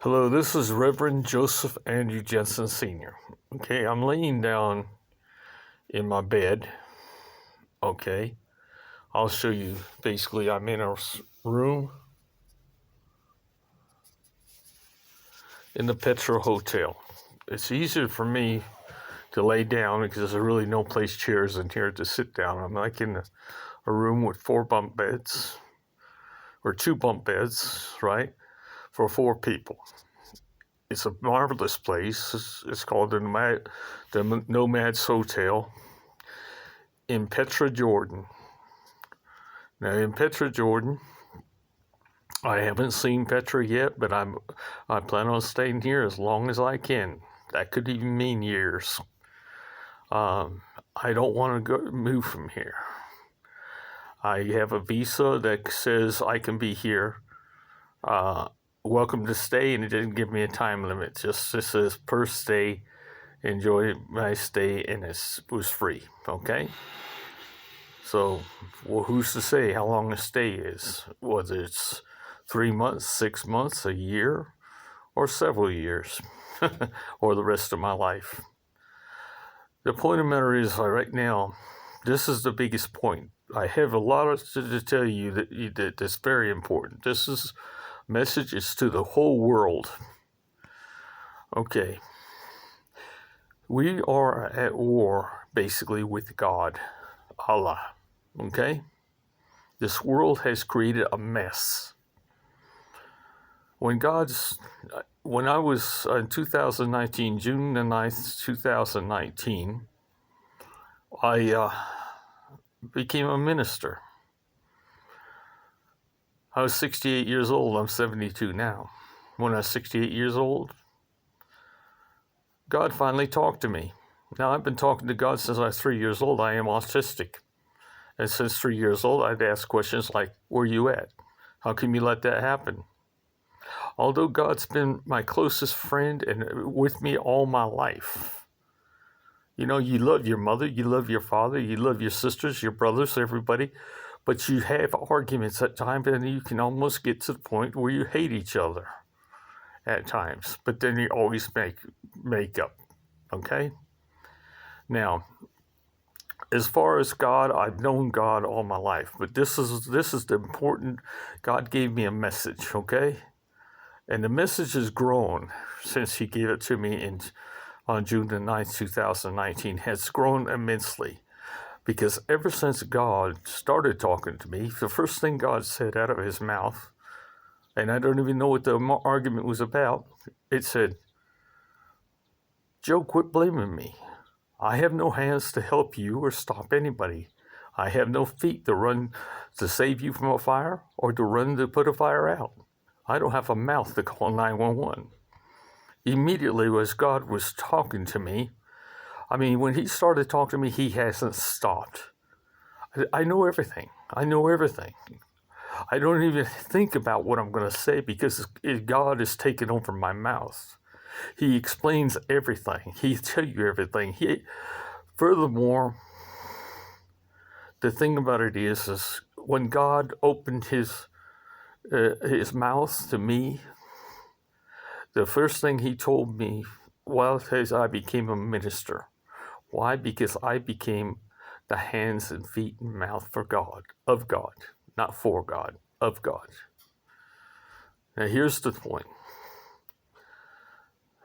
Hello, this is Reverend Joseph Andrew Jensen Sr. Okay, I'm laying down in my bed. Okay, I'll show you. Basically, I'm in a room in the Petra Hotel. It's easier for me to lay down because there's really no place chairs in here to sit down. I'm like in a room with 4 bunk beds, or 2 bunk beds, right, for 4 people. It's a marvelous place. It's called the Nomads Hotel in Petra, Jordan. Now, in Petra, Jordan, I haven't seen Petra yet, but I plan on staying here as long as I can. That could even mean years. I don't want to move from here. I have a visa that says I can be here. Welcome to stay, and it didn't give me a time limit. Just says per stay. Enjoy my stay, and it was free. Okay. So, well, who's to say how long a stay is? Whether it's 3 months, 6 months, a year, or several years, or the rest of my life. The point of the matter is, right now, this is the biggest point. I have a lot to tell you that's very important. This message is to the whole world. Okay. We are at war, basically, with God, Allah. Okay? This world has created a mess. When I was in 2019, June the 9th, 2019, I became a minister. I was 68 years old. I'm 72 now. When I was 68 years old, God finally talked to me. Now, I've been talking to God since I was 3 years old. I am autistic. And since 3 years old, I'd ask questions like, where are you at? How can you let that happen? Although God's been my closest friend and with me all my life. You know, you love your mother, you love your father, you love your sisters, your brothers, everybody. But you have arguments at times, and you can almost get to the point where you hate each other at times. But then you always make up, okay? Now, as far as God, I've known God all my life, but this is the important. God gave me a message, okay, and the message has grown since He gave it to me on June the 9th, 2019. Has grown immensely, because ever since God started talking to me, the first thing God said out of His mouth, and I don't even know what the argument was about. It said, "Joe, quit blaming me. I have no hands to help you or stop anybody. I have no feet to run to save you from a fire or to run to put a fire out. I don't have a mouth to call 911. Immediately, as God was talking to me, when He started talking to me, He hasn't stopped. I know everything. I know everything. I don't even think about what I'm going to say because God has taken over my mouth. He explains everything. He tells you everything. Furthermore, the thing about it is when God opened His mouth to me, the first thing He told me was I became a minister. Why? Because I became the hands and feet and mouth for God, of God, not for God, of God. Now here's the point.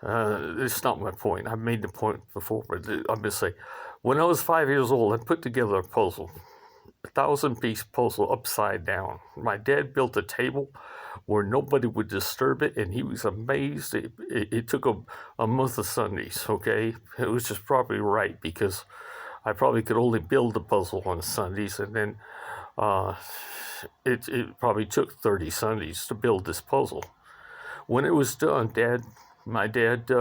It's not my point. I've made the point before, but I'm going to say, when I was 5 years old, I put together a puzzle, 1,000-piece puzzle upside down. My dad built a table where nobody would disturb it, and he was amazed. It took a month of Sundays, okay? It was just probably right, because I probably could only build the puzzle on Sundays, and then it probably took 30 Sundays to build this puzzle. When it was done, my dad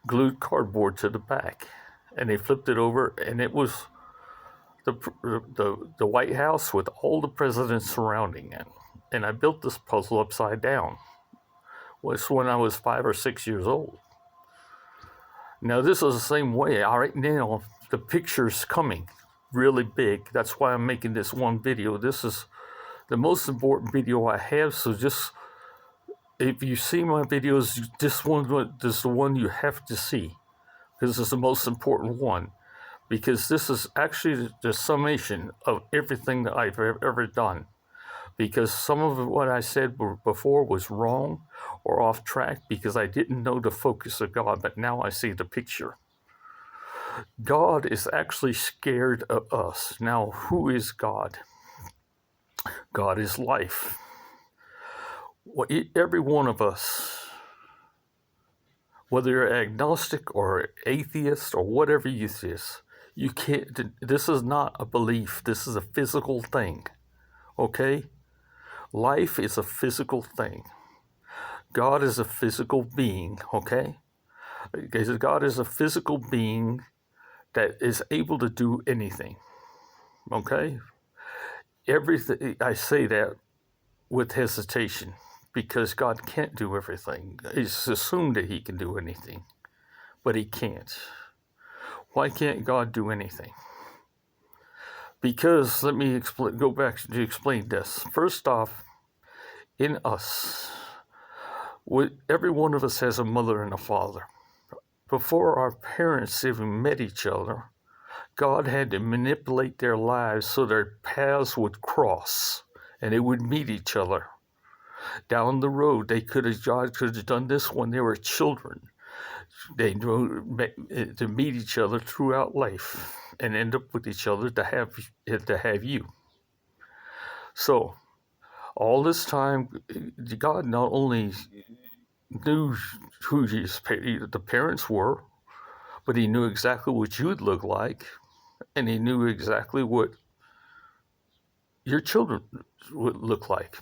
glued cardboard to the back, and they flipped it over, and it was the White House with all the presidents surrounding it. And I built this puzzle upside down. It was when I was 5 or 6 years old. Now this is the same way. Right now, the picture's coming really big. That's why I'm making this one video. This is the most important video I have, so just if you see my videos, this is the one you have to see, because it's the most important one, because this is actually the summation of everything that I've ever done. Because some of what I said before was wrong or off track because I didn't know the focus of God, but now I see the picture. God is actually scared of us. Now, who is God? God is life. Well, every one of us, whether you're agnostic or atheist or whatever you is, you can't, this is not a belief, this is a physical thing, okay? Life is a physical thing. God is a physical being, okay? Because God is a physical being that is able to do anything, okay? Everything, I say that with hesitation because God can't do everything. It's assumed that he can do anything, but he can't. Why can't God do anything? Because, let me go back to explain this. First off, in us, every one of us has a mother and a father. Before our parents even met each other, God had to manipulate their lives so their paths would cross and they would meet each other. Down the road, God could have done this when they were children. They to meet each other throughout life and end up with each other to have you. So, all this time, God not only knew who the parents were, but he knew exactly what you'd look like, and he knew exactly what your children would look like,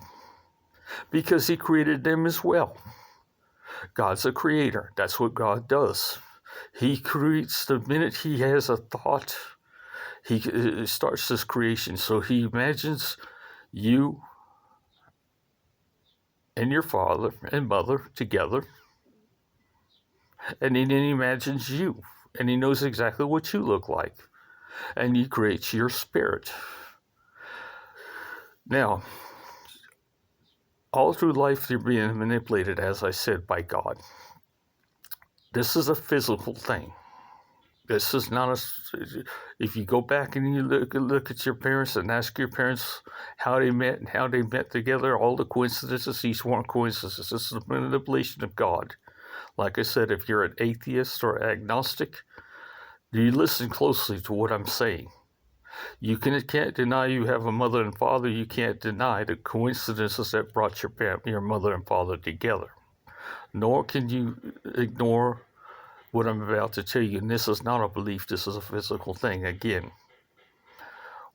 because he created them as well. God's a creator. That's what God does. He creates the minute he has a thought, he starts this creation. So he imagines you and your father and mother together, and then he imagines you, and he knows exactly what you look like, and he creates your spirit. Now, all through life, you're being manipulated, as I said, by God. This is a physical thing. This is not if you go back and you look at your parents and ask your parents how they met and how they met together, all the coincidences, these weren't coincidences. This is a manipulation of God. Like I said, if you're an atheist or agnostic, you listen closely to what I'm saying. You can't deny you have a mother and father. You can't deny the coincidences that brought your mother and father together. Nor can you ignore what I'm about to tell you. And this is not a belief. This is a physical thing. Again,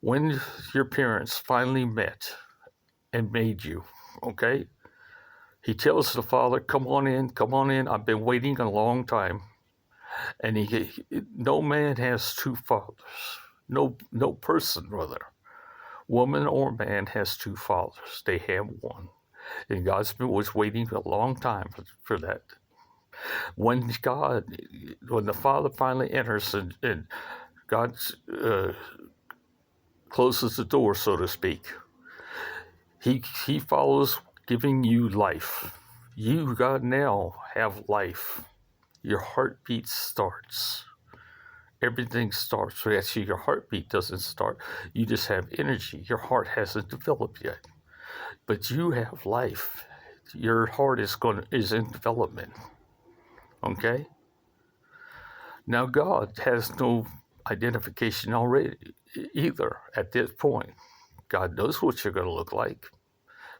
when your parents finally met and made you, okay, he tells the father, come on in. I've been waiting a long time. And no man has two fathers. No person, rather. Woman or man has two fathers. They have one. And God was waiting a long time for that. When the Father finally enters and God closes the door, so to speak, He follows giving you life. You, God, now have life. Your heartbeat starts. Everything starts. Actually, your heartbeat doesn't start. You just have energy. Your heart hasn't developed yet. But you have life. Your heart is in development. Okay? Now God has no identification already either at this point. God knows what you're going to look like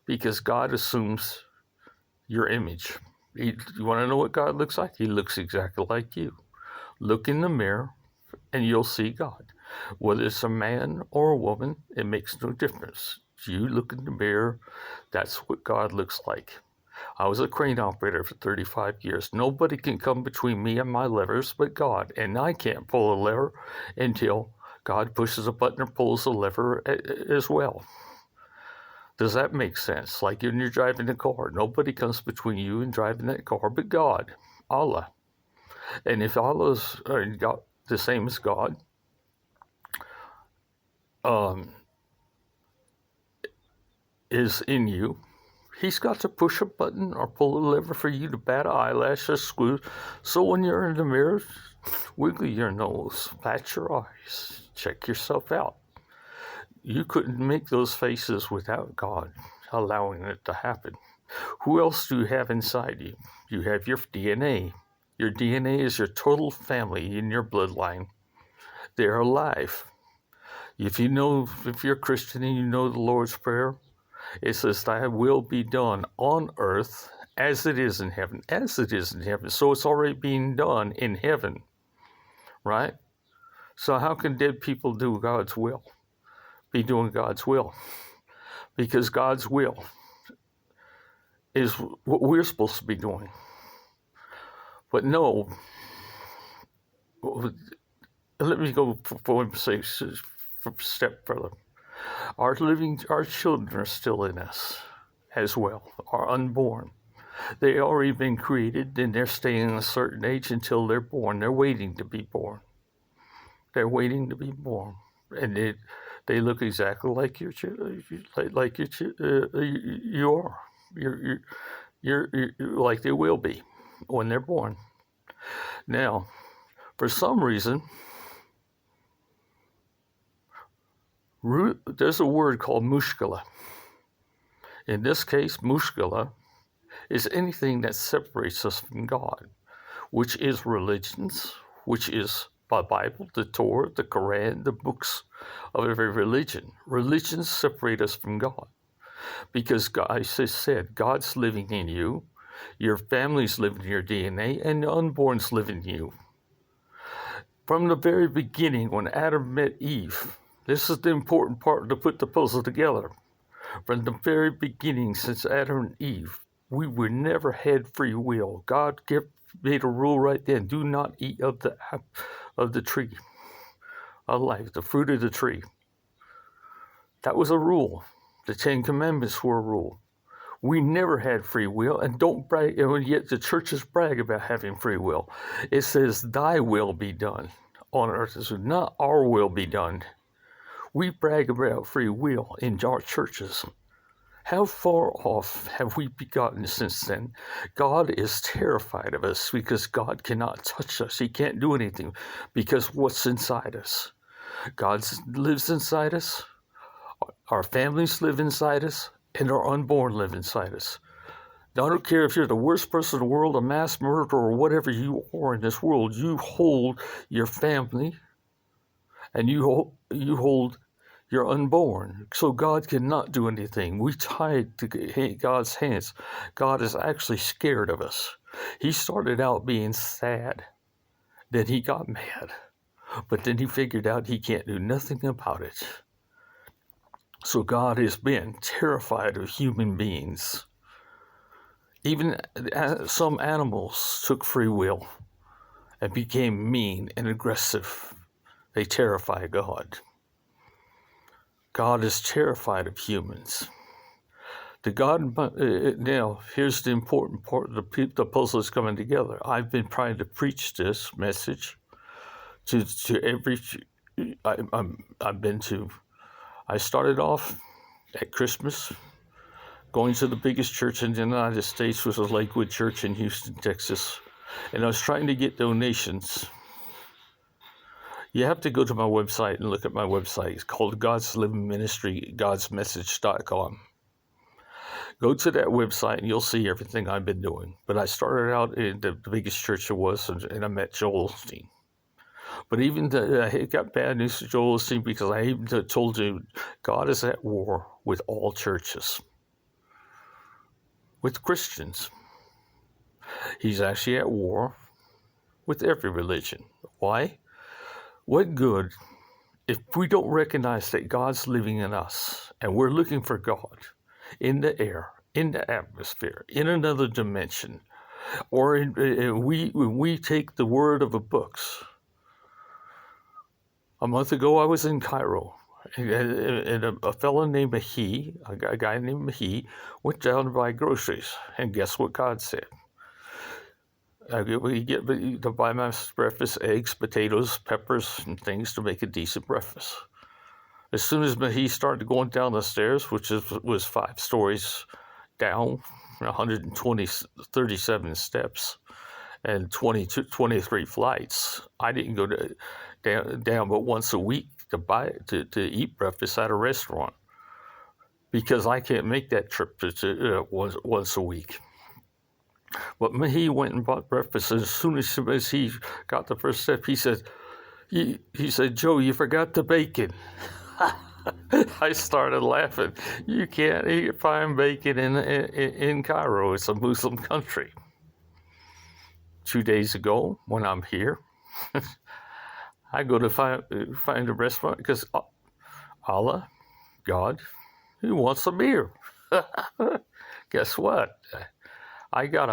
because God assumes your image. You want to know what God looks like? He looks exactly like you. Look in the mirror and you'll see God. Whether it's a man or a woman, it makes no difference. You look in the mirror, that's what God looks like. I was a crane operator for 35 years. Nobody can come between me and my levers but God. And I can't pull a lever until God pushes a button or pulls a lever as well. Does that make sense? Like when you're driving a car, nobody comes between you and driving that car but God, Allah. And if Allah's the same as God, is in you, He's got to push a button or pull a lever for you to bat an eyelash or squeeze. So when you're in the mirror, wiggle your nose, bat your eyes, check yourself out. You couldn't make those faces without God allowing it to happen. Who else do you have inside you? You have your DNA. Your DNA is your total family in your bloodline. They're alive. If you're a Christian and you know the Lord's Prayer, it says, "Thy will be done on earth as it is in heaven." As it is in heaven. So it's already being done in heaven, right? So how can dead people do God's will? Be doing God's will? Because God's will is what we're supposed to be doing. But no, let me go for a step further. Our children are still in us as well, are unborn. They already been created, and they're staying a certain age until they're born. They're waiting to be born. They're waiting to be born, and they look exactly like you are. You're like they will be when they're born. Now, for some reason, there's a word called mushkila. In this case, mushkila is anything that separates us from God, which is religions, which is the Bible, the Torah, the Quran, the books of every religion. Religions separate us from God because God, I said, God's living in you, your family's living in your DNA, and the unborn's living in you. From the very beginning, when Adam met Eve, this is the important part to put the puzzle together. From the very beginning, since Adam and Eve, we were never had free will. God made a rule right then: do not eat of the tree of life, the fruit of the tree. That was a rule. The 10 Commandments were a rule. We never had free will, and don't brag, and yet the churches brag about having free will. It says, "Thy will be done on earth as not our will be done." We brag about free will in our churches. How far off have we gotten since then? God is terrified of us because God cannot touch us. He can't do anything because what's inside us? God lives inside us. Our families live inside us. And our unborn live inside us. Now, I don't care if you're the worst person in the world, a mass murderer, or whatever you are in this world. You hold your family, and you hold your unborn. So God cannot do anything. We tied to God's hands. God is actually scared of us. He started out being sad. Then he got mad. But then he figured out he can't do nothing about it. So God has been terrified of human beings. Even some animals took free will and became mean and aggressive. They terrify God. God is terrified of humans. Now, here's the important part. The puzzle is coming together. I've been trying to preach this message to every. I started off at Christmas, going to the biggest church in the United States, which was Lakewood Church in Houston, Texas. And I was trying to get donations. You have to go to my website and look at my website. It's called God's Living Ministry, godsmessage.com. Go to that website and you'll see everything I've been doing. But I started out in the biggest church there was, and I met Joel Osteen. But even I got bad news to Joel Osteen because I even told you God is at war with all churches, with Christians. He's actually at war with every religion. Why? What good if we don't recognize that God's living in us and we're looking for God in the air, in the atmosphere, in another dimension, or we take the word of the books. A month ago, I was in Cairo, and a fellow named Mahi, a guy named Mahi, went down to buy groceries. And guess what God said? We get to buy my breakfast, eggs, potatoes, peppers, and things to make a decent breakfast. As soon as Mahi started going down the stairs, which was 5 stories down 137 steps and 23 flights. I didn't go down but once a week to eat breakfast at a restaurant because I can't make that trip once a week. But he went and bought breakfast. As soon as he got the first step, he said, Joe, you forgot the bacon. I started laughing. You can't find bacon in Cairo. It's a Muslim country. 2 days ago, when I'm here, I go to find a restaurant because Allah, God, He wants a beer. Guess what? I got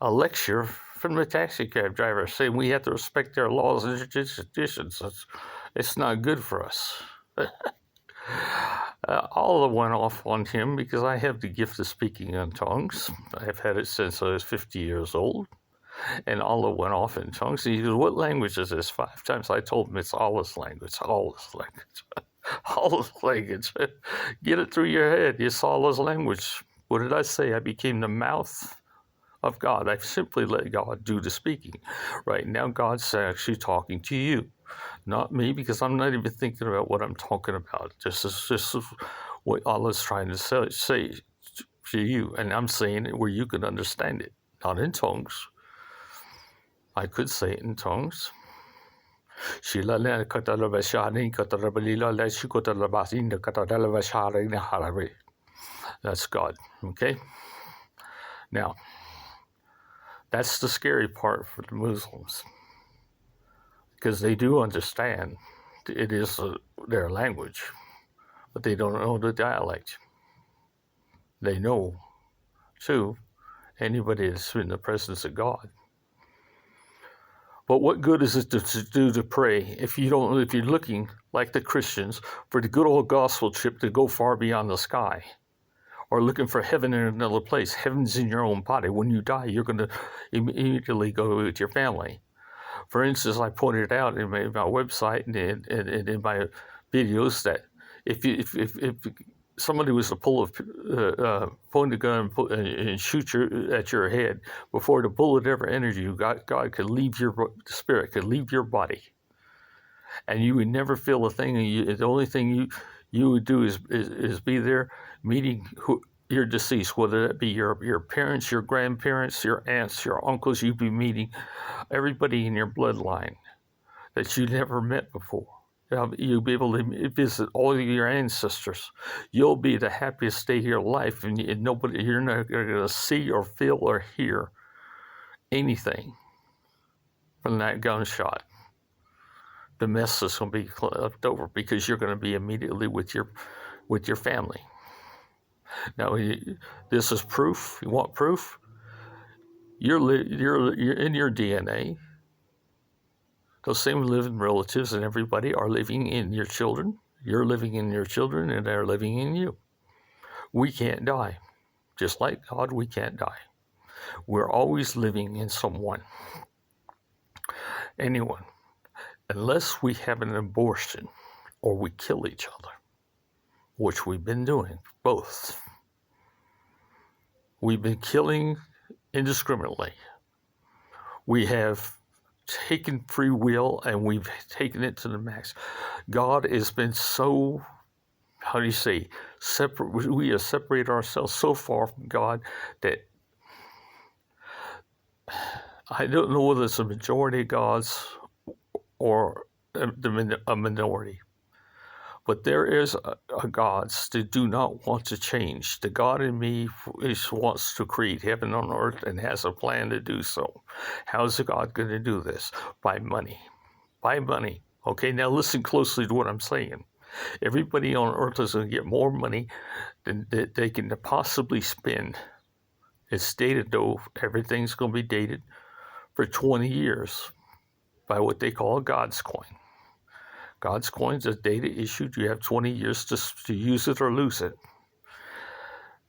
a lecture from the taxi cab driver saying we have to respect their laws and traditions. It's not good for us. Allah went off on him because I have the gift of speaking in tongues. I have had it since I was 50 years old. And Allah went off in tongues. And he goes, what language is this? 5 times I told him it's Allah's language. Allah's language. Allah's language. Get it through your head. It's Allah's language. What did I say? I became the mouth of God. I simply let God do the speaking. Right now, God's actually talking to you, not me, because I'm not even thinking about what I'm talking about. This is what Allah's trying to say to you, and I'm saying it where you can understand it, not in tongues. I could say it in tongues. That's God, okay? Now, that's the scary part for the Muslims, because they do understand it is their language, but they don't know the dialect. They know, too, anybody that's in the presence of God. But what good is it to pray if you're looking like the Christians for the good old gospel trip to go far beyond the sky, or looking for heaven in another place? Heaven's in your own body. When you die, you're going to immediately go with your family. For instance, I pointed out in my website and in my videos that if somebody was to point a gun and shoot at your head, before the bullet ever entered you, God could leave your spirit, could leave your body, and you would never feel a thing. The only thing you would do is be there meeting your deceased, whether that be your parents, your grandparents, your aunts, your uncles. You'd be meeting everybody in your bloodline that you never met before. You'll be able to visit all of your ancestors. You'll be the happiest day of your life, and you're not going to see or feel or hear anything from that gunshot. The mess is going to be left over because you're going to be immediately with your family. Now, this is proof. You want proof? You're in your DNA. Those same living relatives and everybody are living in your children. You're living in your children, and they're living in you. We can't die. Just like God, we can't die. We're always living in someone. Anyone. Unless we have an abortion or we kill each other, which we've been doing, both. We've been killing indiscriminately. We have taken free will and we've taken it to the max. God has been so, separate. We have separated ourselves so far from God that I don't know whether it's a majority of gods or a minority. But there is a gods that do not want to change. The God in me wants to create heaven on earth and has a plan to do so. How is God going to do this? By money. By money. Okay, now listen closely to what I'm saying. Everybody on earth is going to get more money than they can possibly spend. It's dated, though. Everything's going to be dated for 20 years by what they call a God's coin. God's coins are data issued. You have 20 years to use it or lose it.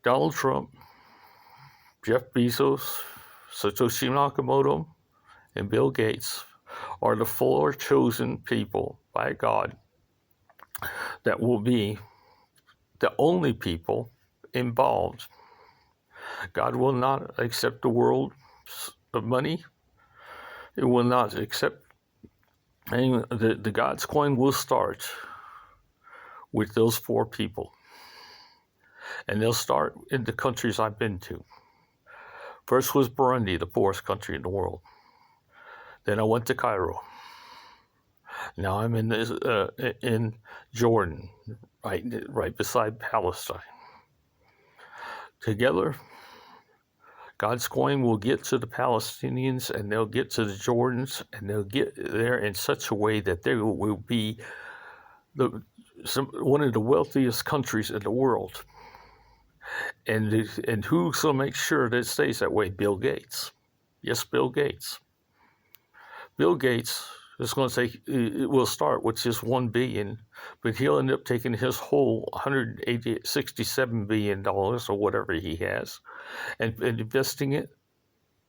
Donald Trump, Jeff Bezos, Satoshi Nakamoto, and Bill Gates are the 4 chosen people by God that will be the only people involved God will not accept the world of money. It will not accept. And the God's coin will start with those 4 people. And they'll start in the countries I've been to. First was Burundi, the poorest country in the world. Then I went to Cairo. Now I'm in Jordan, right beside Palestine. Together, God's coin will get to the Palestinians, and they'll get to the Jordans, and they'll get there in such a way that they will be one of the wealthiest countries in the world. And who's going to make sure that it stays that way? Bill Gates. Yes, Bill Gates. Bill Gates is going to say it will start with just $1 billion, but he'll end up taking his whole $167 billion or whatever he has, and investing it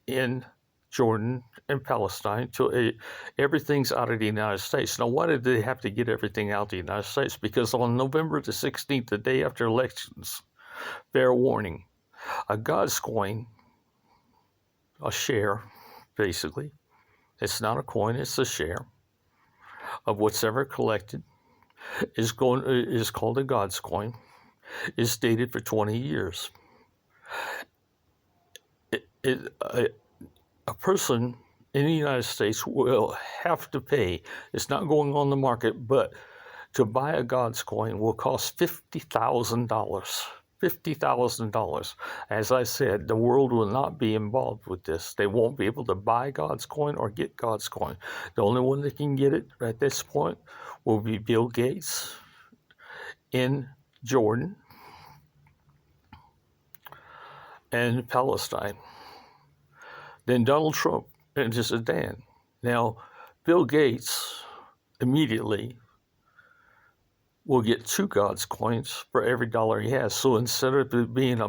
in Jordan and Palestine till everything's out of the United States. Now, why did they have to get everything out of the United States? Because on November the 16th, the day after elections, fair warning, a God's coin, a share, basically, it's not a coin, it's a share of what's ever collected, is called a God's coin, is dated for 20 years. A person in the United States will have to pay, it's not going on the market, but to buy a God's coin will cost $50,000. $50,000. As I said, the world will not be involved with this. They won't be able to buy God's coin or get God's coin. The only one that can get it at this point will be Bill Gates in Jordan and Palestine. Then Donald Trump and just Dan. Now, Bill Gates immediately will get 2 God's coins for every dollar he has. So instead of it being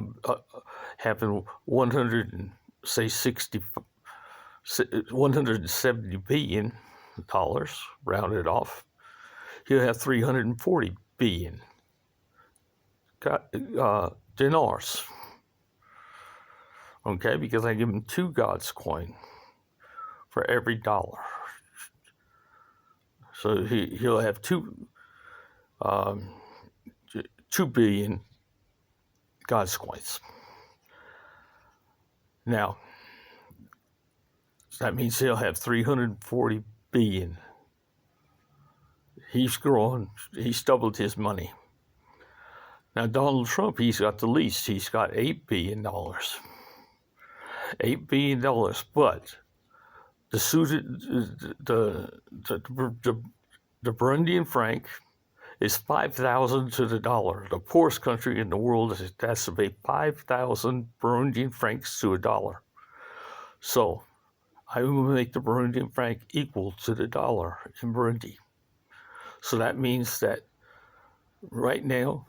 having 170 billion dollars rounded off, he'll have 340 billion dinars. Okay, because I give him 2 God's coin for every dollar. So he'll have 2 billion God's coins. Now, that means he'll have 340 billion. He's grown, he's doubled his money. Now, Donald Trump, he's got the least. He's got $8 billion. $8 billion, but the Burundian franc is 5,000 to the dollar. The poorest country in the world has to pay 5,000 Burundian francs to a dollar. So I will make the Burundian franc equal to the dollar in Burundi. So that means that right now,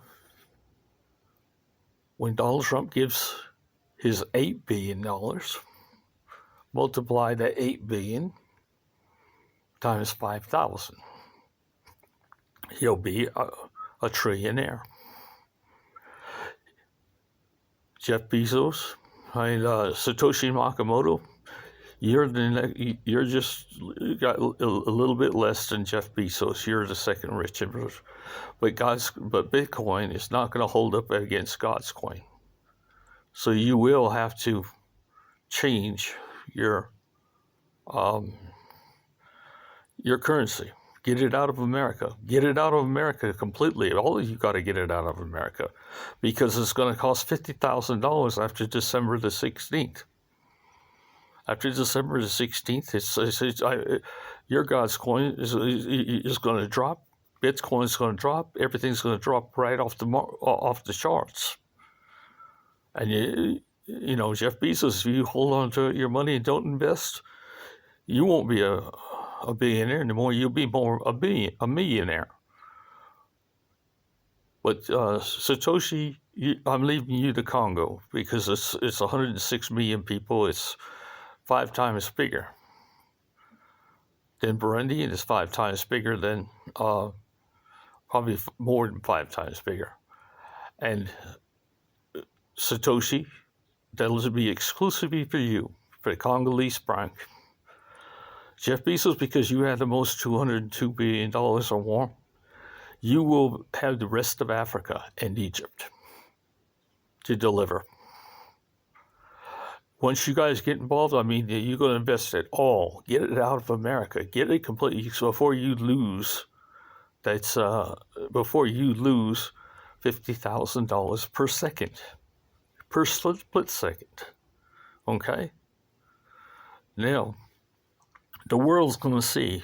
when Donald Trump gives his $8 billion, multiply that 8 billion times 5,000. He'll be a trillionaire. Jeff Bezos and Satoshi Nakamoto, you're just got a little bit less than Jeff Bezos. You're the second richest, but Bitcoin is not going to hold up against God's coin. So you will have to change your currency. Get it out of America. Get it out of America completely. All of you got to get it out of America, because it's going to cost $50,000 after December the 16th. After December the 16th, your God's coin is going to drop. Bitcoin is going to drop. Everything's going to drop right off the charts. And you know, Jeff Bezos, if you hold on to your money and don't invest, you won't be a billionaire anymore. You'll be more a millionaire. But Satoshi, I'm leaving you to Congo, because it's 106 million people. It's 5 times bigger than Burundi, and it's 5 times bigger than, probably more than 5 times bigger. And Satoshi that'll be exclusively for you, for the Congolese bank. Jeff Bezos, because you had the most $202 billion or more, you will have the rest of Africa and Egypt to deliver. Once you guys get involved, I mean, you're going to invest it all. Get it out of America. Get it completely. So before you lose, before you lose $50,000 per second, per split second. Okay? Now, the world's going to see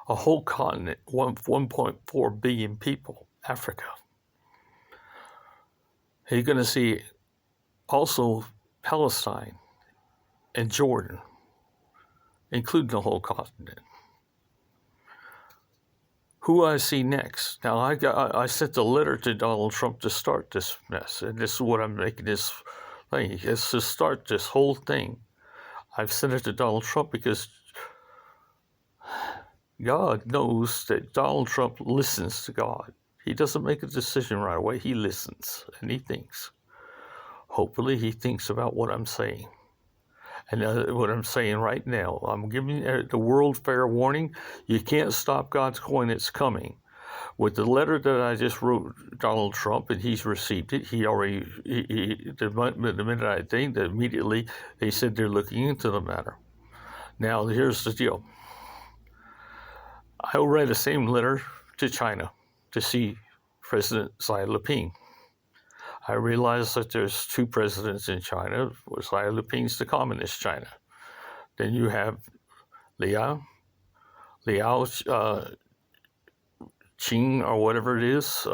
a whole continent, 1.4 billion people, Africa. You're going to see also Palestine and Jordan, including the whole continent. Who I see next? Now, I sent a letter to Donald Trump to start this mess, and this is what I'm making this thing. It's to start this whole thing. I've sent it to Donald Trump because God knows that Donald Trump listens to God. He doesn't make a decision right away. He listens and he thinks. Hopefully he thinks about what I'm saying. And what I'm saying right now, I'm giving the world fair warning. You can't stop God's coin. It's coming. With the letter that I just wrote Donald Trump, and he's received it, the minute I think that immediately they said they're looking into the matter. Now, here's the deal. I will write the same letter to China to see President Xi Jinping. I realize that there's two presidents in China. Xi Jinping's the communist China. Then you have Liao Qing, or whatever it is,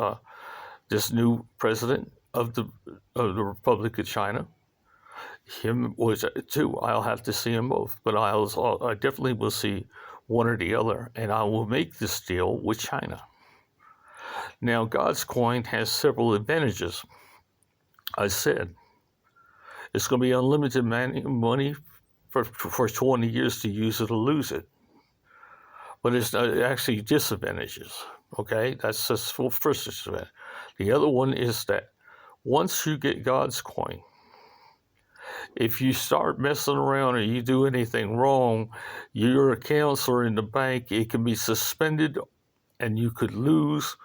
this new president of the Republic of China. Him was too. I'll have to see them both, but I definitely will see one or the other, and I will make this deal with China. Now, God's coin has several advantages. I said it's going to be unlimited money for 20 years to use it or lose it. But it's actually disadvantages, okay? That's the first disadvantage. The other one is that once you get God's coin, if you start messing around or you do anything wrong, your accounts are in the bank, it can be suspended and you could lose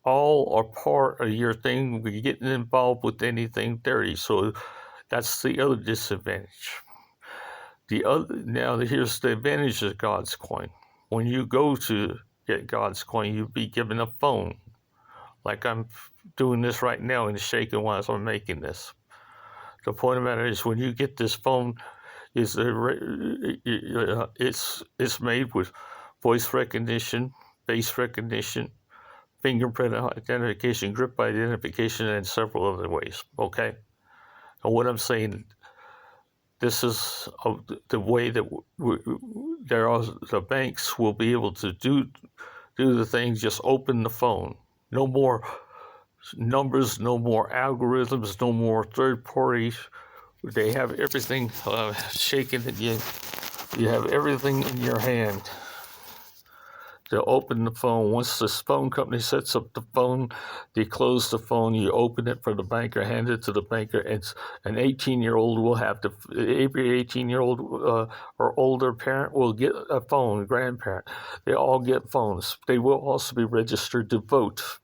all or part of your thing when you're getting involved with anything dirty. So that's the other disadvantage. Now here's the advantage of God's coin. When you go to get God's coin, you'll be given a phone. Like I'm doing this right now and shaking while I'm making this. The point of the matter is when you get this phone, it's made with voice recognition, face recognition, fingerprint identification, grip identification, and several other ways, okay? And what I'm saying, this is the way that the banks will be able to do the things, just open the phone. No more numbers, no more algorithms, no more third parties. They have everything shaken. You have everything in your hand to open the phone. Once this phone company sets up the phone, they close the phone, you open it for the banker, hand it to the banker, and an 18-year-old will have every 18-year-old or older parent will get a phone, grandparent. They all get phones. They will also be registered to vote.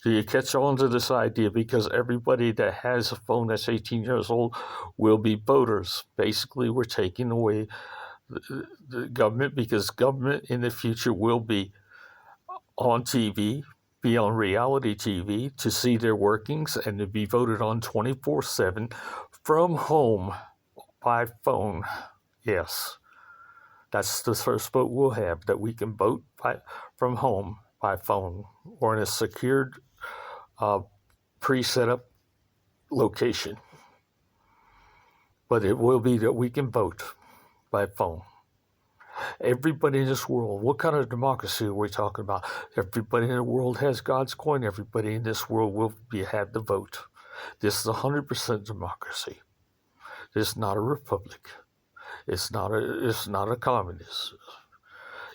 Do you catch on to this idea? Because everybody that has a phone that's 18 years old will be voters. Basically, we're taking away the government, because government in the future will be on TV, be on reality TV to see their workings and to be voted on 24/7 from home by phone. Yes, that's the first vote we'll have, that we can vote from home by phone or in a secured pre-set up location. But it will be that we can vote by phone. Everybody in this world, what kind of democracy are we talking about? Everybody in the world has God's coin. Everybody in this world will have the vote. This is 100% democracy. This is not a republic. It's not a communist.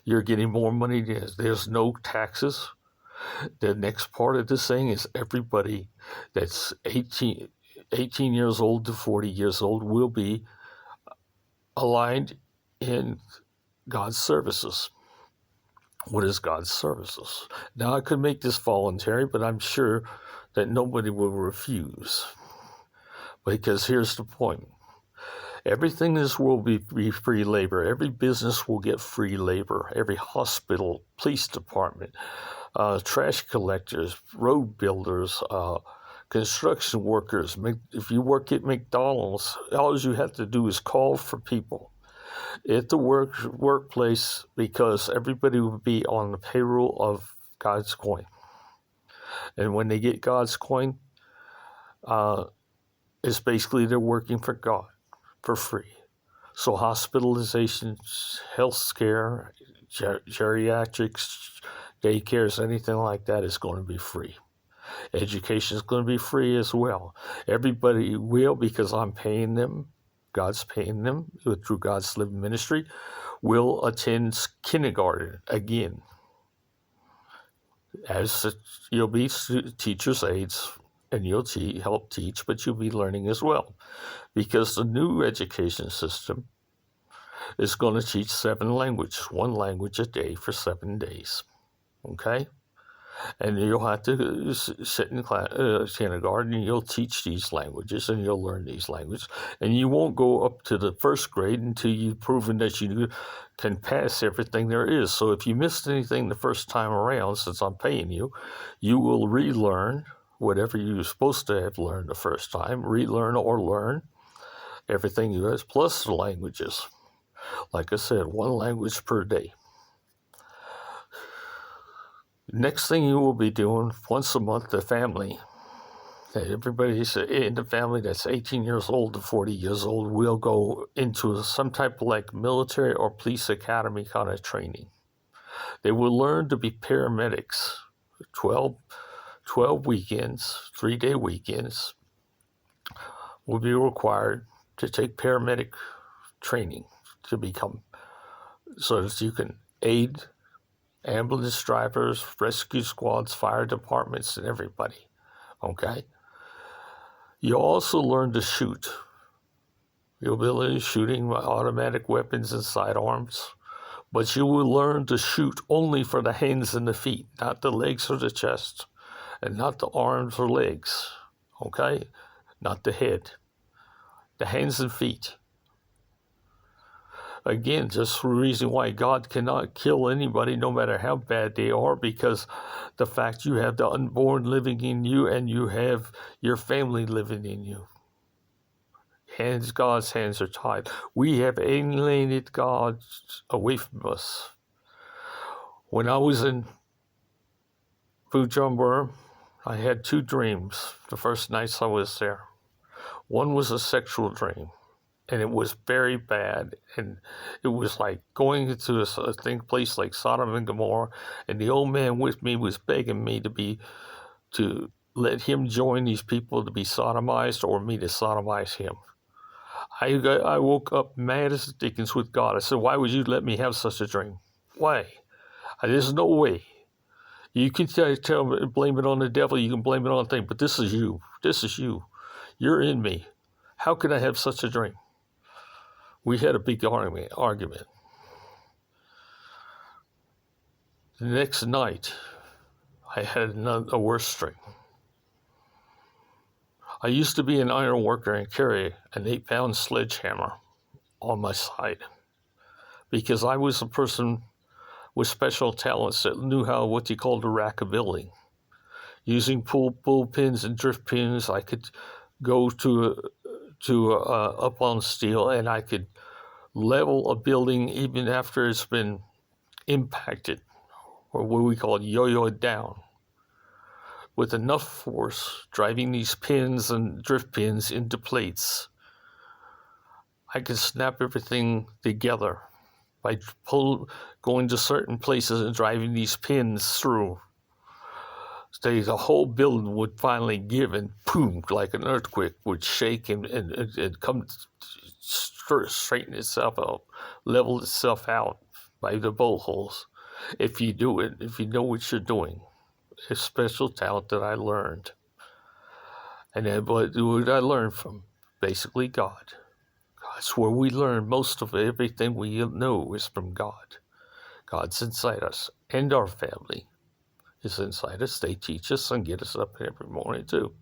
You're getting more money. There's no taxes. The next part of this thing is everybody that's 18 18 years old to 40 years old will be aligned in God's services. What is God's services? Now, I could make this voluntary, but I'm sure that nobody will refuse. Because here's the point. Everything in this world will be free labor. Every business will get free labor. Every hospital, police department, trash collectors, road builders, construction workers. If you work at McDonald's, all you have to do is call for people at the workplace, because everybody will be on the payroll of God's coin. And when they get God's coin, it's basically they're working for God for free. So hospitalizations, health care, geriatrics, daycares, anything like that is going to be free. Education is going to be free as well. Everybody will, because I'm paying them, God's paying them through God's Living Ministry, will attend kindergarten again. As you'll be teachers' aides, and you'll help teach, but you'll be learning as well. Because the new education system is going to teach 7 languages, 1 language a day for 7 days. Okay? And you'll have to sit in kindergarten, and you'll teach these languages, and you'll learn these languages. And you won't go up to the 1st grade until you've proven that you can pass everything there is. So if you missed anything the first time around, since I'm paying you, you will relearn whatever you were supposed to have learned the first time, relearn or learn everything you have, plus the languages. Like I said, 1 language per day. Next thing you will be doing once a month, the family. Everybody in the family that's 18 years old to 40 years old will go into some type of like military or police academy kind of training. They will learn to be paramedics. 12 weekends, 3-day weekends will be required to take paramedic training to become, so that you can aid ambulance drivers, rescue squads, fire departments, and everybody. Okay? You'll also learn to shoot. You'll be learning shooting automatic weapons and sidearms, but you will learn to shoot only for the hands and the feet, not the legs or the chest, and not the arms or legs. Okay? Not the head. The hands and feet. Again, just the reason why God cannot kill anybody, no matter how bad they are, because the fact you have the unborn living in you and you have your family living in you. God's hands are tied. We have alienated God away from us. When I was in Fujian, I had 2 dreams the first nights I was there. One was a sexual dream. And it was very bad, and it was like going into a place like Sodom and Gomorrah, and the old man with me was begging me to let him join these people to be sodomized, or me to sodomize him. I woke up mad as the dickens with God. I said, "Why would you let me have such a dream? Why? There's no way. You can blame it on the devil. You can blame it on a thing, but this is you. This is you. You're in me. How could I have such a dream?" We had a big argument. The next night, I had a worse dream. I used to be an iron worker and carry an 8-pound sledgehammer on my side, because I was a person with special talents that knew what you call the rackabilly. Using pull pins and drift pins, I could go up on steel, and I could level a building even after it's been impacted, or what we call yo-yoed down, with enough force driving these pins and drift pins into plates. I could snap everything together by going to certain places and driving these pins through. The whole building would finally give, and boom, like an earthquake, would shake and come straighten itself out, level itself out by the bolt holes. If you do it, if you know what you're doing. A special talent that I learned. And then what I learned from? Basically God. That's where we learn most of everything we know is from God. God's inside us, and our family is inside us. They teach us and get us up every morning too.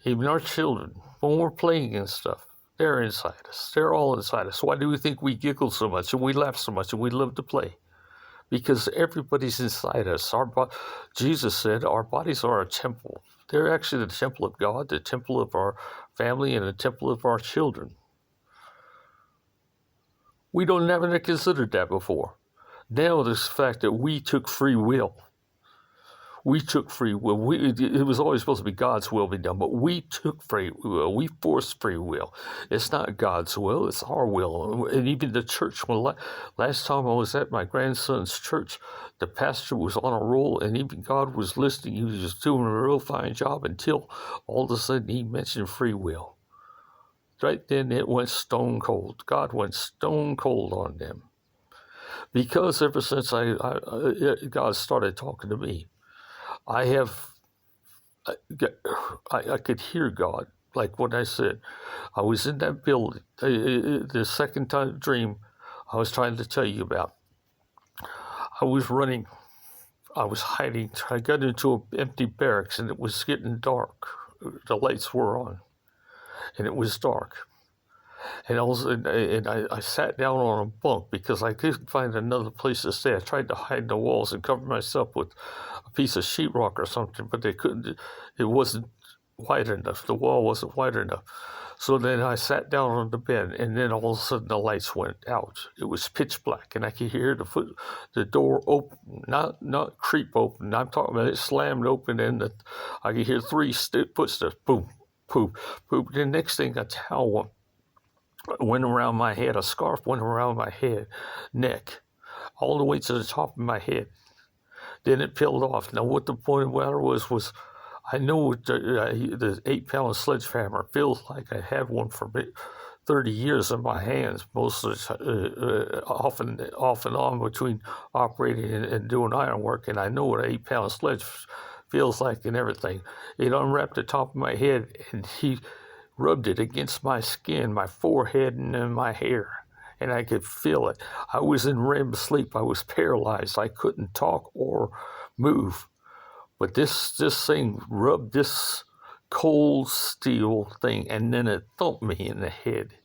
Even our children, when we're playing and stuff, they're inside us. They're all inside us. Why do we think we giggle so much and we laugh so much and we love to play? Because everybody's inside us. Jesus said our bodies are a temple. They're actually the temple of God, the temple of our family, and the temple of our children. We don't never considered that before. Now this fact that we took free will. We took free will. It was always supposed to be God's will be done, but we took free will. We forced free will. It's not God's will, it's our will. And even the church, last time I was at my grandson's church, the pastor was on a roll, and even God was listening. He was just doing a real fine job until all of a sudden he mentioned free will. Right then it went stone cold. God went stone cold on them. Because ever since God started talking to me, I could hear God. Like what I said, I was in that building, the second time dream I was trying to tell you about. I was running, I was hiding. I got into an empty barracks and it was getting dark. The lights were on and it was dark. And I sat down on a bunk because I couldn't find another place to stay. I tried to hide in the walls and cover myself with a piece of sheetrock or something, but they couldn't. It wasn't wide enough. The wall wasn't wide enough. So then I sat down on the bed, and then all of a sudden the lights went out. It was pitch black, and I could hear the door open, not creep open. I'm talking about it slammed open, and I could hear 3 footsteps. Boom, poop, poop. The next thing, a towel went around my head, a scarf went around my head, neck, all the way to the top of my head. Then it peeled off. Now what the point of the matter was I know the 8-pound sledgehammer feels like I had one for 30 years in my hands, most of the off and on between operating and doing iron work, and I know what an 8-pound sledge feels like and everything. It unwrapped the top of my head, and he rubbed it against my skin, my forehead, and in my hair, and I could feel it. I was in REM sleep. I was paralyzed. I couldn't talk or move. But this thing rubbed this cold steel thing, and then it thumped me in the head.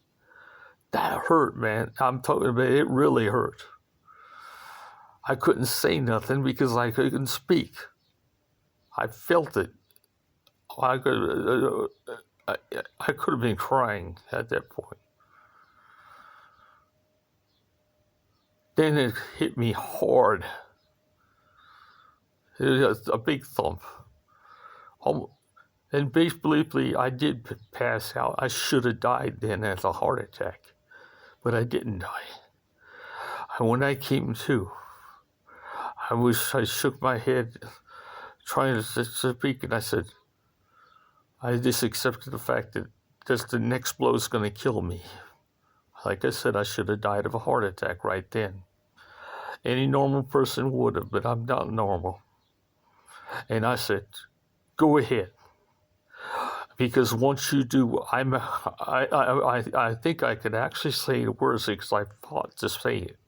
That hurt, man. I'm talking about it really hurt. I couldn't say nothing because I couldn't speak. I felt it. I could have been crying at that point. Then it hit me hard. It was a big thump. And basically, I did pass out. I should have died then as a heart attack, but I didn't die. And when I came to, I shook my head, trying to speak, and I said, I just accepted the fact that the next blow is going to kill me. Like I said, I should have died of a heart attack right then. Any normal person would have, but I'm not normal. And I said, go ahead. Because once you do, I think I could actually say the words because I fought to say it.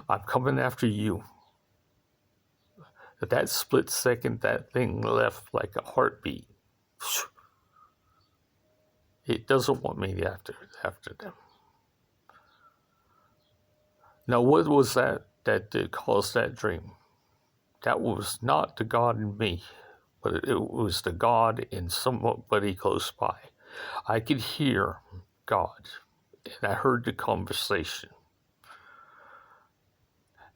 I'm coming after you. At that split second, that thing left like a heartbeat. It doesn't want me after them. Now, what was that caused that dream? That was not the God in me, but it was the God in somebody close by. I could hear God, and I heard the conversation.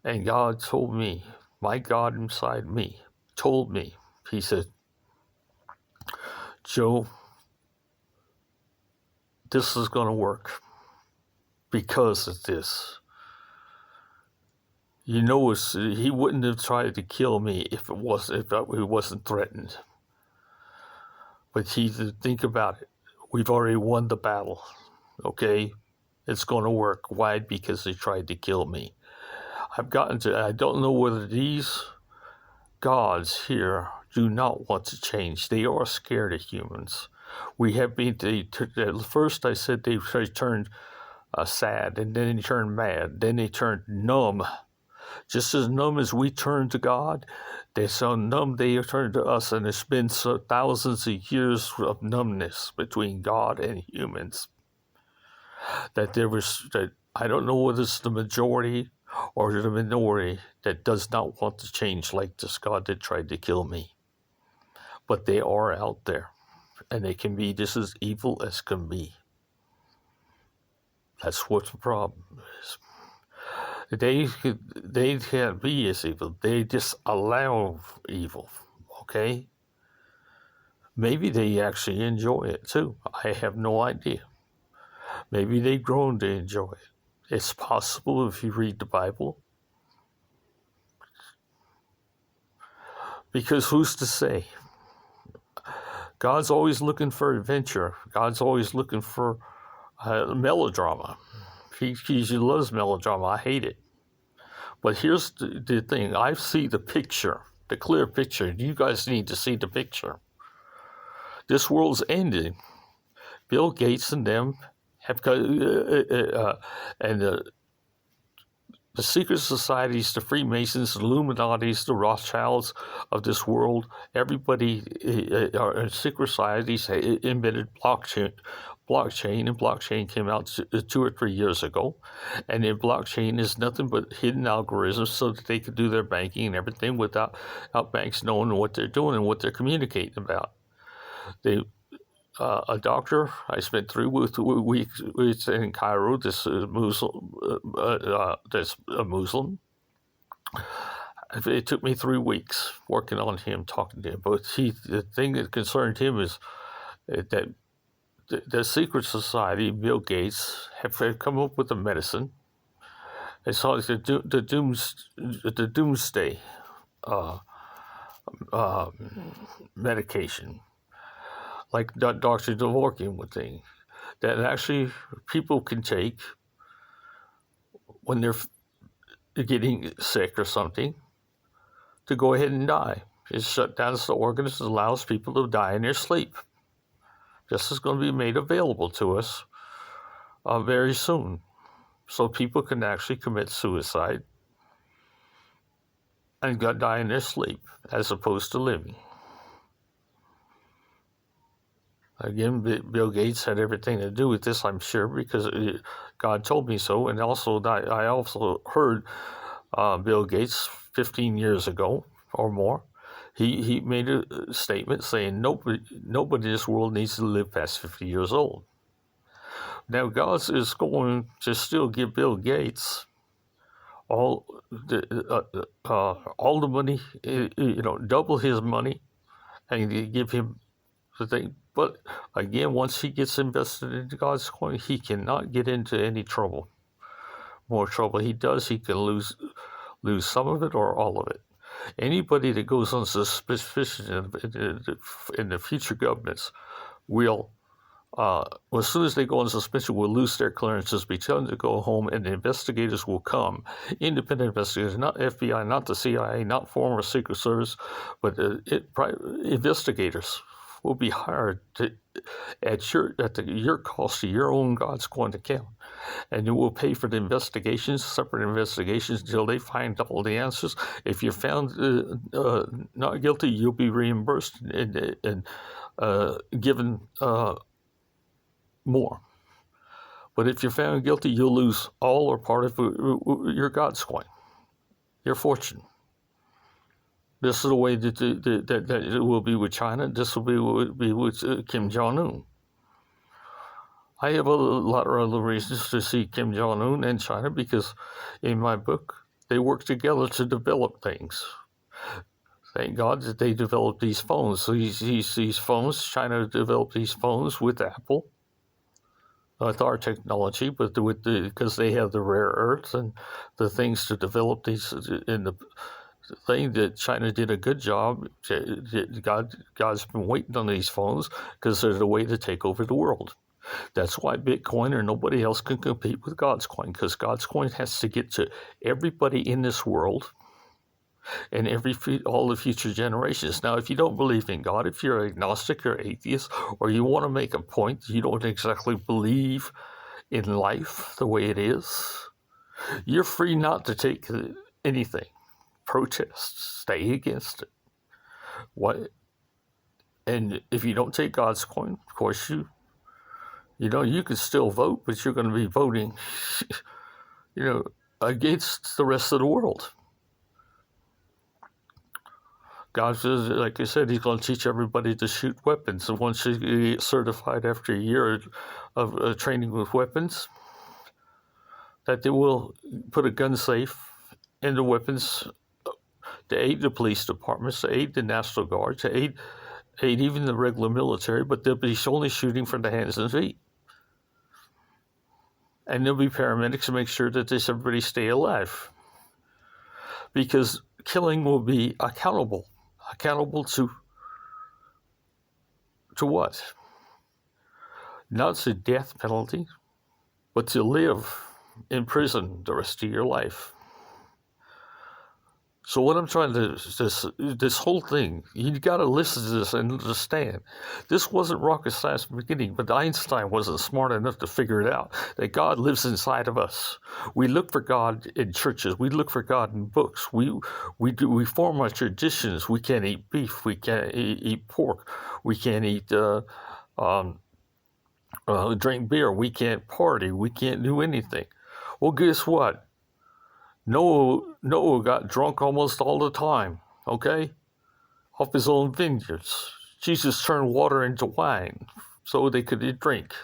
And God told me, my God inside me, told me, he said, Joe, this is going to work because of this. You know, he wouldn't have tried to kill me if it wasn't threatened. But think about it. We've already won the battle, okay? It's going to work. Why? Because they tried to kill me. I don't know whether these gods here, do not want to change. They are scared of humans. We have been, at first I said they turned sad, and then they turned mad, then they turned numb. Just as numb as we turn to God, they're so numb they turn to us, and it's been thousands of years of numbness between God and humans. That I don't know whether it's the majority or the minority that does not want to change like this God that tried to kill me. But they are out there, and they can be just as evil as can be. That's what the problem is. They can't be as evil. They just allow evil, okay? Maybe they actually enjoy it too. I have no idea. Maybe they've grown to enjoy it. It's possible if you read the Bible. Because who's to say? God's always looking for adventure. God's always looking for melodrama. He loves melodrama. I hate it. But here's the thing. I see the picture, the clear picture. You guys need to see the picture. This world's ending. Bill Gates and them have got, and the secret societies, the Freemasons, the Illuminatis, the Rothschilds of this world, everybody, secret societies invented blockchain, and blockchain came out 2 or 3 years ago. And then blockchain is nothing but hidden algorithms so that they could do their banking and everything without banks knowing what they're doing and what they're communicating about. A doctor, I spent 3 weeks in Cairo, this Muslim. It took me 3 weeks working on him, talking to him. But the thing that concerned him is that the secret society, Bill Gates, have come up with a medicine. It's called the doomsday medication, like Dr. Dworkin would think, that actually people can take when they're getting sick or something to go ahead and die. It shuts down the organs and allows people to die in their sleep. This is going to be made available to us very soon, so people can actually commit suicide and die in their sleep as opposed to living. Again, Bill Gates had everything to do with this, I'm sure, because God told me so. And also, I also heard Bill Gates 15 years ago or more. He made a statement saying nobody in this world needs to live past 50 years old. Now, God is going to still give Bill Gates all the money, double his money, and give him the thing. But again, once he gets invested into God's coin, he cannot get into any trouble. More trouble he does, he can lose some of it or all of it. Anybody that goes on suspicion in the future governments will, as soon as they go on suspicion, will lose their clearances, be told to go home, and the investigators will come. Independent investigators, not FBI, not the CIA, not former Secret Service, but investigators will be hired at your cost to your own God's coin account. And you will pay for the investigations, separate investigations, until they find all the answers. If you're found not guilty, you'll be reimbursed and given more. But if you're found guilty, you'll lose all or part of your God's coin, your fortune. This is the way that it will be with China. This will be with Kim Jong-un. I have a lot of other reasons to see Kim Jong-un and China, because in my book, they work together to develop things. Thank God that they developed these phones. So these phones, China developed these phones with Apple, with our technology, but because they have the rare earths and the things to develop these in the thing that China did a good job. God's been waiting on these phones because they're the way to take over the world. That's why Bitcoin or nobody else can compete with God's coin, because God's coin has to get to everybody in this world and all the future generations. Now, if you don't believe in God, if you're agnostic or atheist, or you want to make a point, you don't exactly believe in life the way it is, you're free not to take anything. Protest, stay against it. What? And if you don't take God's coin, of course you can still vote, but you're going to be voting, against the rest of the world. God says, like I said, He's going to teach everybody to shoot weapons. And once you get certified after a year of training with weapons, that they will put a gun safe in the weapons to aid the police departments, to aid the National Guard, to aid even the regular military, but they'll be only shooting from the hands and feet. And there'll be paramedics to make sure that everybody stay alive. Because killing will be accountable. Accountable to what? Not to death penalty, but to live in prison the rest of your life. So what I'm trying to, this whole thing, you got to listen to this and understand. This wasn't rocket science from the beginning, but Einstein wasn't smart enough to figure it out, that God lives inside of us. We look for God in churches. We look for God in books. We form our traditions. We can't eat beef. We can't eat pork. We can't eat, drink beer. We can't party. We can't do anything. Well, guess what? Noah got drunk almost all the time, okay? Off his own vineyards. Jesus turned water into wine so they could drink.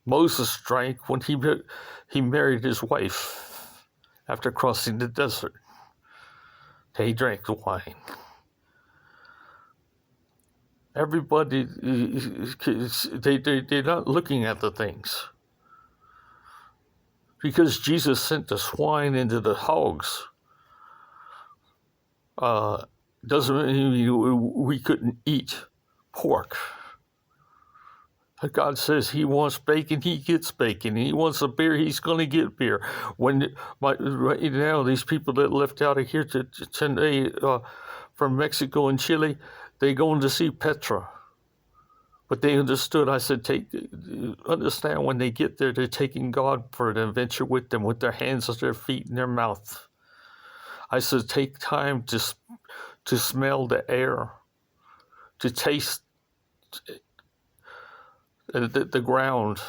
Moses drank when he married his wife after crossing the desert. He drank the wine. Everybody, they're not looking at the things. Because Jesus sent the swine into the hogs, doesn't mean we couldn't eat pork. God says He wants bacon, He gets bacon. He wants a beer, He's going to get beer. Right now, these people that left out of here today from Mexico and Chile, they're going to see Petra. But they understood. I said, understand when they get there, they're taking God for an adventure with them, with their hands, their feet, and their mouth. I said, take time to smell the air, to taste the ground,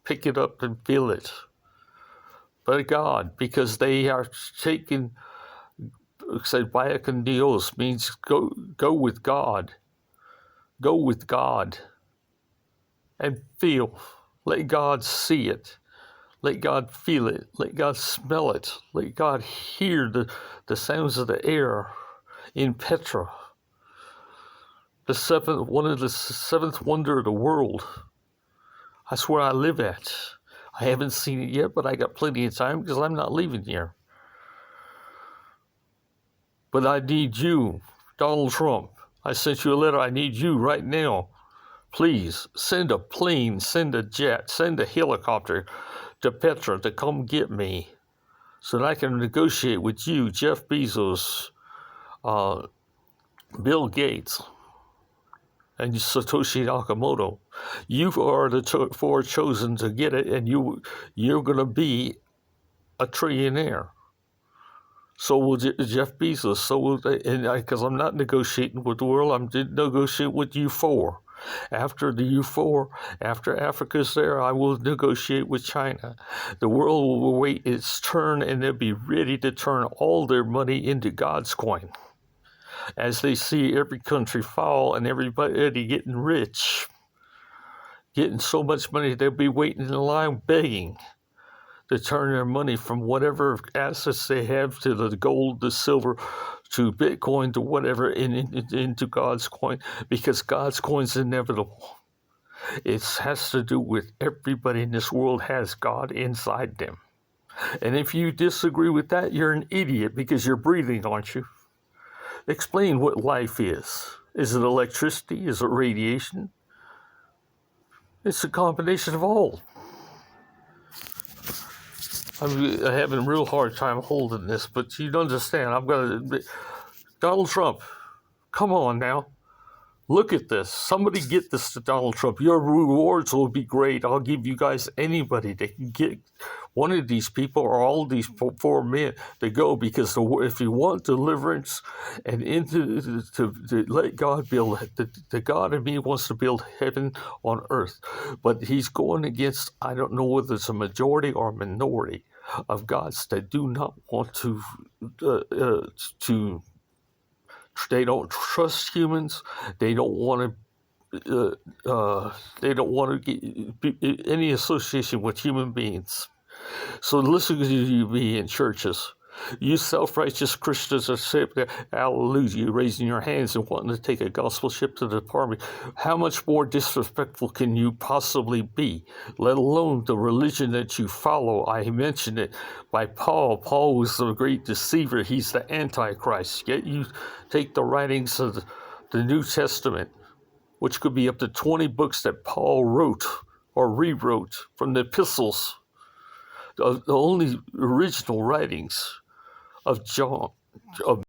pick it up and feel it. But God, because they are taking, said, vaya con Dios, means go with God. Go with God and feel. Let God see it. Let God feel it. Let God smell it. Let God hear the sounds of the air in Petra. One of the seventh wonder of the world. That's where I live at. I haven't seen it yet, but I got plenty of time because I'm not leaving here. But I need you, Donald Trump. I sent you a letter. I need you right now. Please send a plane, send a jet, send a helicopter to Petra to come get me so that I can negotiate with you, Jeff Bezos, Bill Gates, and Satoshi Nakamoto. You are the four chosen to get it, and you're going to be a trillionaire. So will Jeff Bezos. So will because I'm not negotiating with the world. I'm negotiating with you four. After the U4, after Africa's there, I will negotiate with China. The world will wait its turn, and they'll be ready to turn all their money into God's coin. As they see every country fall and everybody getting rich, getting so much money, they'll be waiting in line begging to turn their money from whatever assets they have to the gold, the silver, to Bitcoin, to whatever, into God's coin, because God's coin's inevitable. It has to do with everybody in this world has God inside them. And if you disagree with that, you're an idiot, because you're breathing, aren't you? Explain what life is. Is it electricity? Is it radiation? It's a combination of all. I'm having a real hard time holding this, but you understand. I'm going to. Donald Trump, come on now. Look at this. Somebody get this to Donald Trump. Your rewards will be great. I'll give you guys anybody that can get one of these people or all of these four men to go, because if you want deliverance and to let God build, the God in me wants to build heaven on earth. But he's going against, I don't know whether it's a majority or a minority of gods that do not want to they don't trust humans. They don't want to. They don't want to get any association with human beings. So listen to you be in churches. You self-righteous Christians are saying, hallelujah, raising your hands and wanting to take a gospel ship to the party. How much more disrespectful can you possibly be, let alone the religion that you follow? I mentioned it by Paul. Paul was the great deceiver. He's the Antichrist. Yet you take the writings of the New Testament, which could be up to 20 books that Paul wrote or rewrote from the epistles, the only original writings of John, of